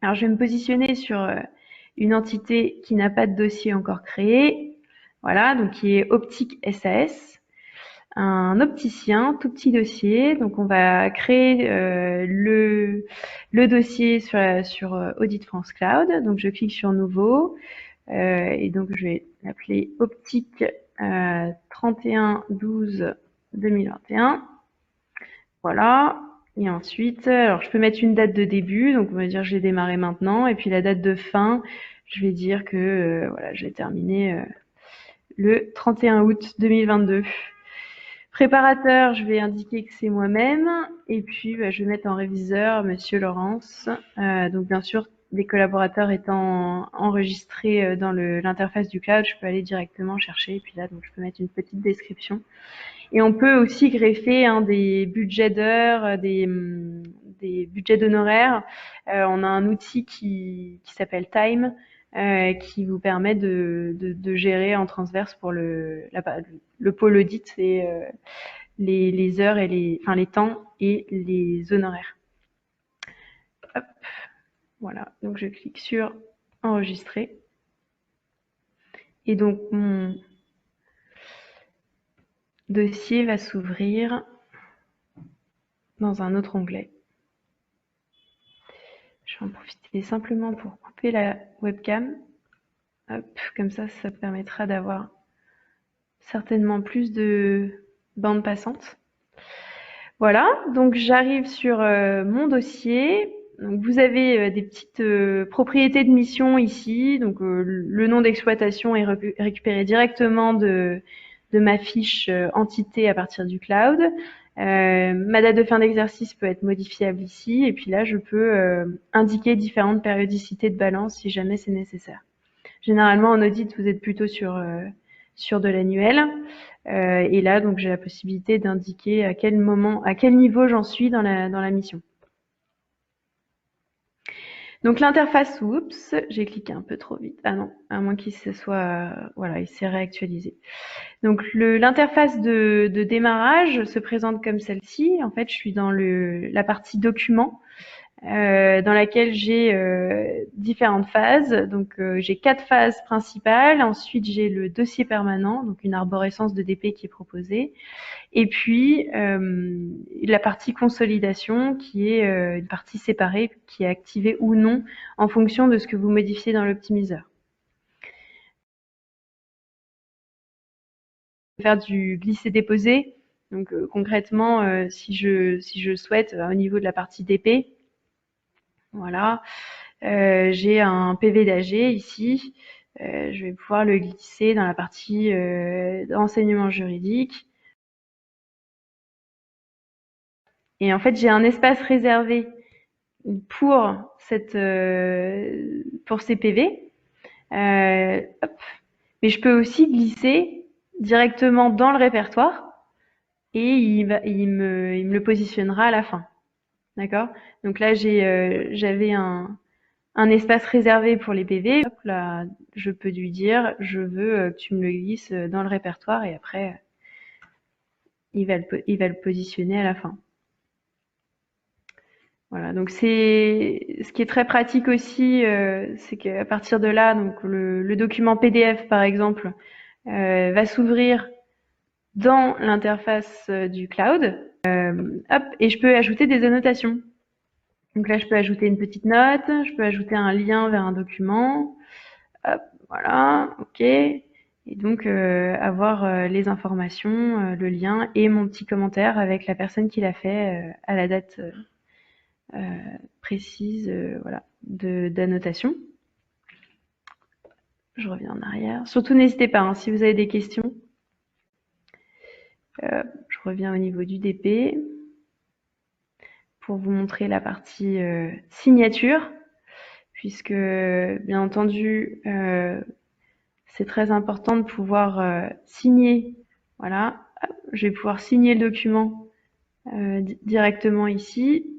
Alors, je vais me positionner sur une entité qui n'a pas de dossier encore créé. Voilà, donc qui est Optique SAS, un opticien, tout petit dossier. Donc, on va créer le dossier sur Audit France Cloud. Donc, je clique sur Nouveau. Et donc, je vais l'appeler Optique 31/12/2021. Voilà. Et ensuite, alors je peux mettre une date de début, donc on va dire j'ai démarré maintenant, et puis la date de fin, je vais dire que voilà, j'ai terminé le 31 août 2022. Préparateur, je vais indiquer que c'est moi-même, et puis je vais mettre en réviseur Monsieur Laurence. Donc bien sûr, les collaborateurs étant enregistrés dans l'interface du cloud, je peux aller directement chercher, et puis là, donc je peux mettre une petite description. Et on peut aussi greffer des budgets d'heures, des budgets d'honoraires. On a un outil qui s'appelle Time, qui vous permet de gérer en transverse pour le pôle audit et les heures et les temps et les honoraires. Hop, voilà. Donc je clique sur enregistrer. Et donc mon dossier va s'ouvrir dans un autre onglet. Je vais en profiter simplement pour couper la webcam. Hop, comme ça permettra d'avoir certainement plus de bande passante. Voilà, donc j'arrive sur mon dossier. Donc vous avez des petites propriétés de mission ici. Donc le nom d'exploitation est récupéré directement de ma fiche entité à partir du cloud. Ma date de fin d'exercice peut être modifiable ici. Et puis là, je peux indiquer différentes périodicités de balance si jamais c'est nécessaire. Généralement, en audit, vous êtes plutôt sur de l'annuel. Et là, donc, j'ai la possibilité d'indiquer à quel niveau j'en suis dans la mission. Donc, l'interface, oups, j'ai cliqué un peu trop vite. Ah non, à moins qu'il se soit, voilà, il s'est réactualisé. Donc, l'interface de démarrage se présente comme celle-ci. En fait, je suis dans la partie documents. Dans laquelle j'ai différentes phases. Donc j'ai 4 phases principales. Ensuite j'ai le dossier permanent, donc une arborescence de DP qui est proposée. Et puis la partie consolidation qui est une partie séparée qui est activée ou non en fonction de ce que vous modifiez dans l'optimiseur. Faire du glisser-déposer. Donc concrètement, si je souhaite au niveau de la partie DP, voilà, j'ai un PV d'AG ici. Je vais pouvoir le glisser dans la partie enseignement juridique. Et en fait, j'ai un espace réservé pour pour ces PV. Hop. Mais je peux aussi glisser directement dans le répertoire et il me le positionnera à la fin. D'accord? Donc là, j'avais un espace réservé pour les PV. Hop, là, je peux lui dire, je veux que tu me le glisses dans le répertoire et après, il va le positionner à la fin. Voilà, donc ce qui est très pratique aussi, c'est qu'à partir de là, donc le document PDF par exemple va s'ouvrir dans l'interface du cloud. Hop, et je peux ajouter des annotations. Donc là, je peux ajouter une petite note, je peux ajouter un lien vers un document. Hop, voilà, ok. Et donc avoir les informations, le lien et mon petit commentaire avec la personne qui l'a fait à la date précise, voilà, d'annotation. Je reviens en arrière. Surtout n'hésitez pas, hein, si vous avez des questions. Je reviens au niveau du DP pour vous montrer la partie signature, puisque bien entendu c'est très important de pouvoir signer. Voilà, je vais pouvoir signer le document directement ici.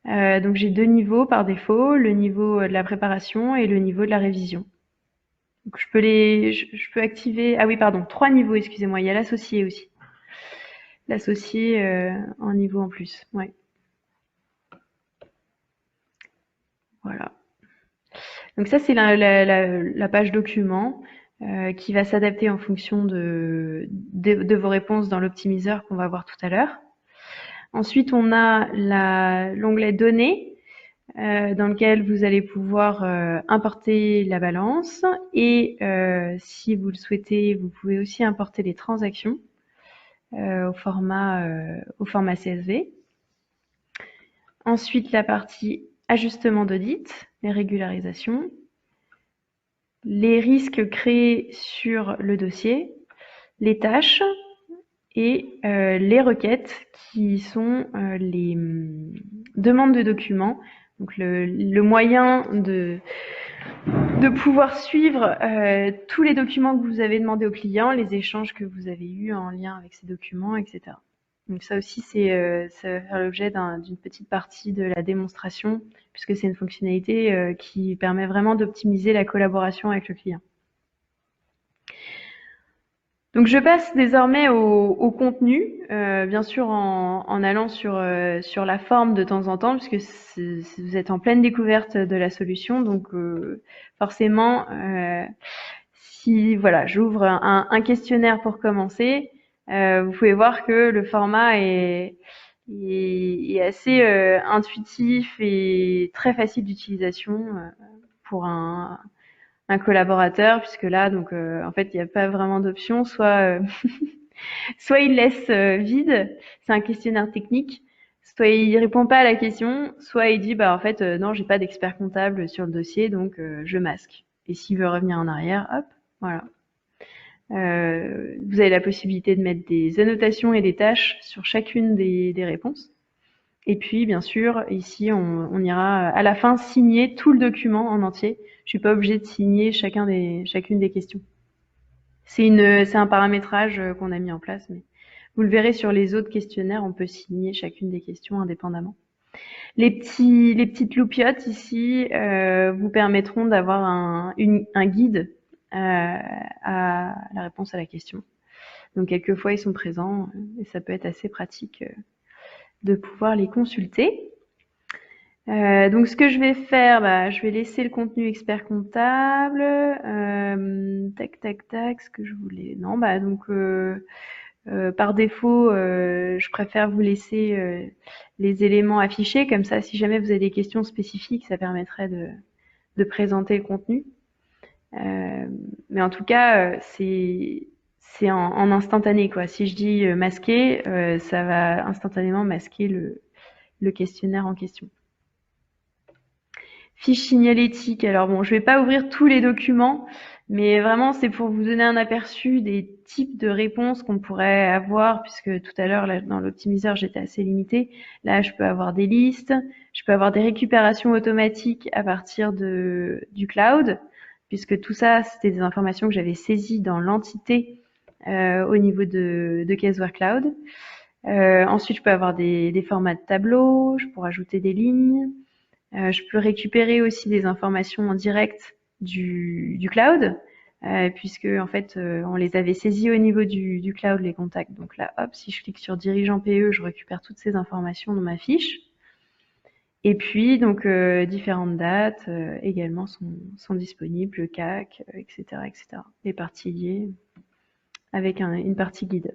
Donc j'ai 2 niveaux par défaut, le niveau de la préparation et le niveau de la révision. Donc je peux activer, ah oui pardon, 3 niveaux, excusez-moi, il y a l'associé aussi. L'associé en niveau en plus, ouais. Voilà. Donc ça, c'est la page document qui va s'adapter en fonction de vos réponses dans l'optimiseur qu'on va voir tout à l'heure. Ensuite, on a l'onglet données dans lequel vous allez pouvoir importer la balance et si vous le souhaitez, vous pouvez aussi importer les transactions au format CSV. Ensuite, la partie ajustement d'audit, les régularisations, les risques créés sur le dossier, les tâches et les requêtes qui sont les demandes de documents. Donc le moyen de pouvoir suivre tous les documents que vous avez demandé au client, les échanges que vous avez eus en lien avec ces documents, etc. Donc ça aussi, ça va faire l'objet d'une petite partie de la démonstration, puisque c'est une fonctionnalité qui permet vraiment d'optimiser la collaboration avec le client. Donc je passe désormais au contenu, bien sûr en allant sur la forme de temps en temps, puisque vous êtes en pleine découverte de la solution, donc forcément, si voilà, j'ouvre un questionnaire pour commencer, vous pouvez voir que le format est assez intuitif et très facile d'utilisation pour un collaborateur, puisque là, donc, en fait, il n'y a pas vraiment d'option. Soit il laisse vide, c'est un questionnaire technique, soit il répond pas à la question, soit il dit, bah en fait, non, j'ai pas d'expert comptable sur le dossier, donc je masque. Et s'il veut revenir en arrière, hop, voilà. Vous avez la possibilité de mettre des annotations et des tâches sur chacune des réponses. Et puis, bien sûr, ici, on ira à la fin signer tout le document en entier. Je suis pas obligée de signer chacune des questions. C'est un paramétrage qu'on a mis en place, mais vous le verrez sur les autres questionnaires, on peut signer chacune des questions indépendamment. Les petites loupiottes ici vous permettront d'avoir un guide à la réponse à la question. Donc quelquefois ils sont présents et ça peut être assez pratique de pouvoir les consulter. Donc ce que je vais faire, je vais laisser le contenu expert comptable. Tac, ce que je voulais. Non, donc par défaut, je préfère vous laisser les éléments affichés, comme ça, si jamais vous avez des questions spécifiques, ça permettrait de présenter le contenu. Mais en tout cas, c'est en instantané, quoi. Si je dis masquer, ça va instantanément masquer le questionnaire en question. Fiche signalétique. Alors bon, je vais pas ouvrir tous les documents, mais vraiment c'est pour vous donner un aperçu des types de réponses qu'on pourrait avoir, puisque tout à l'heure dans l'optimiseur j'étais assez limitée. Là, je peux avoir des listes, je peux avoir des récupérations automatiques à partir du cloud, puisque tout ça c'était des informations que j'avais saisies dans l'entité au niveau de Caseware Cloud. Ensuite, je peux avoir des formats de tableau, je peux ajouter des lignes. Je peux récupérer aussi des informations en direct du cloud, puisque en fait on les avait saisis au niveau du cloud, les contacts. Donc là, hop, si je clique sur dirigeant PE, je récupère toutes ces informations dans ma fiche. Et puis donc différentes dates également sont disponibles, le CAC, etc., etc. Les parties liées avec une partie guide.